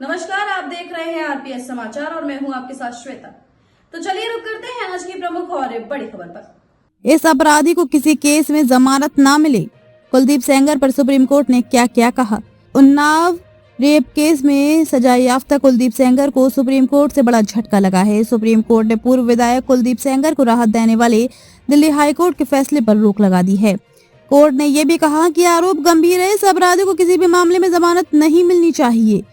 नमस्कार, आप देख रहे हैं आरपीएस समाचार और मैं हूं आपके साथ श्वेता। तो चलिए रुक करते हैं आज की प्रमुख और बड़ी खबर पर। इस अपराधी को किसी केस में जमानत ना मिले, कुलदीप सेंगर पर सुप्रीम कोर्ट ने क्या क्या कहा। उन्नाव रेप केस में सजा याफ्ता कुलदीप सेंगर को सुप्रीम कोर्ट से बड़ा झटका लगा है। सुप्रीम कोर्ट ने पूर्व विधायक कुलदीप सेंगर को राहत देने वाले दिल्ली हाईकोर्ट के फैसले पर रोक लगा दी है। कोर्ट ने यह भी कहा कि आरोप गंभीर है, इस अपराधी को किसी भी मामले में जमानत नहीं मिलनी चाहिए।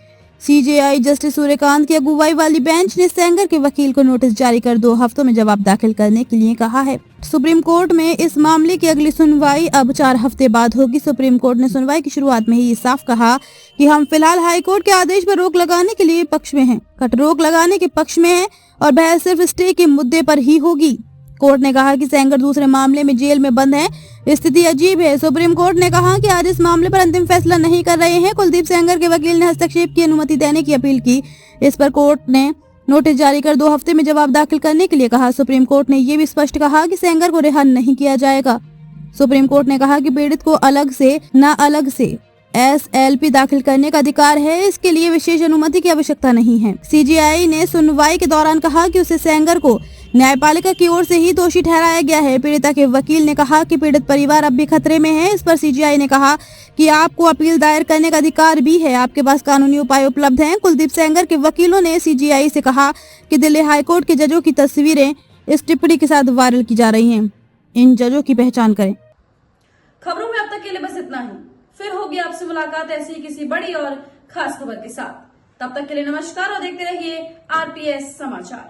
सीजेआई जस्टिस सूर्यकांत की अगुवाई वाली बेंच ने सेंगर के वकील को नोटिस जारी कर 2 हफ्तों में जवाब दाखिल करने के लिए कहा है। सुप्रीम कोर्ट में इस मामले की अगली सुनवाई अब 4 हफ्ते बाद होगी। सुप्रीम कोर्ट ने सुनवाई की शुरुआत में ही साफ कहा कि हम फिलहाल हाईकोर्ट के आदेश पर रोक लगाने के लिए पक्ष में हैं, रोक लगाने के पक्ष में है और बहस सिर्फ स्टे के मुद्दे पर ही होगी। कोर्ट ने कहा कि सेंगर दूसरे मामले में जेल में बंद है, स्थिति अजीब है। सुप्रीम कोर्ट ने कहा कि आज इस मामले पर अंतिम फैसला नहीं कर रहे हैं। कुलदीप सेंगर के वकील ने हस्तक्षेप की अनुमति देने की अपील की। इस पर कोर्ट ने नोटिस जारी कर 2 हफ्ते में जवाब दाखिल करने के लिए कहा। सुप्रीम कोर्ट ने यह भी स्पष्ट कहा कि सेंगर को रिहा नहीं किया जाएगा। सुप्रीम कोर्ट ने कहा कि पीड़ित को अलग से SLP दाखिल करने का अधिकार है, इसके लिए विशेष अनुमति की आवश्यकता नहीं है। सीजेआई ने सुनवाई के दौरान कहा कि उसे सेंगर को न्यायपालिका की ओर से ही दोषी ठहराया गया है। पीड़िता के वकील ने कहा कि पीड़ित परिवार अब भी खतरे में है। इस पर सीजेआई ने कहा कि आपको अपील दायर करने का अधिकार भी है, आपके पास कानूनी उपाय उपलब्ध हैं। कुलदीप सेंगर के वकीलों ने सीजेआई से कहा कि दिल्ली हाईकोर्ट के जजों की तस्वीरें इस टिप्पणी के साथ वायरल की जा रही हैं, इन जजों की पहचान करें। खबरों में अब तक के लिए बस इतना ही। फिर होगी आपसे मुलाकात ऐसी किसी बड़ी और खास खबर के साथ। तब तक के लिए नमस्कार और देखते रहिए आरपीएस समाचार।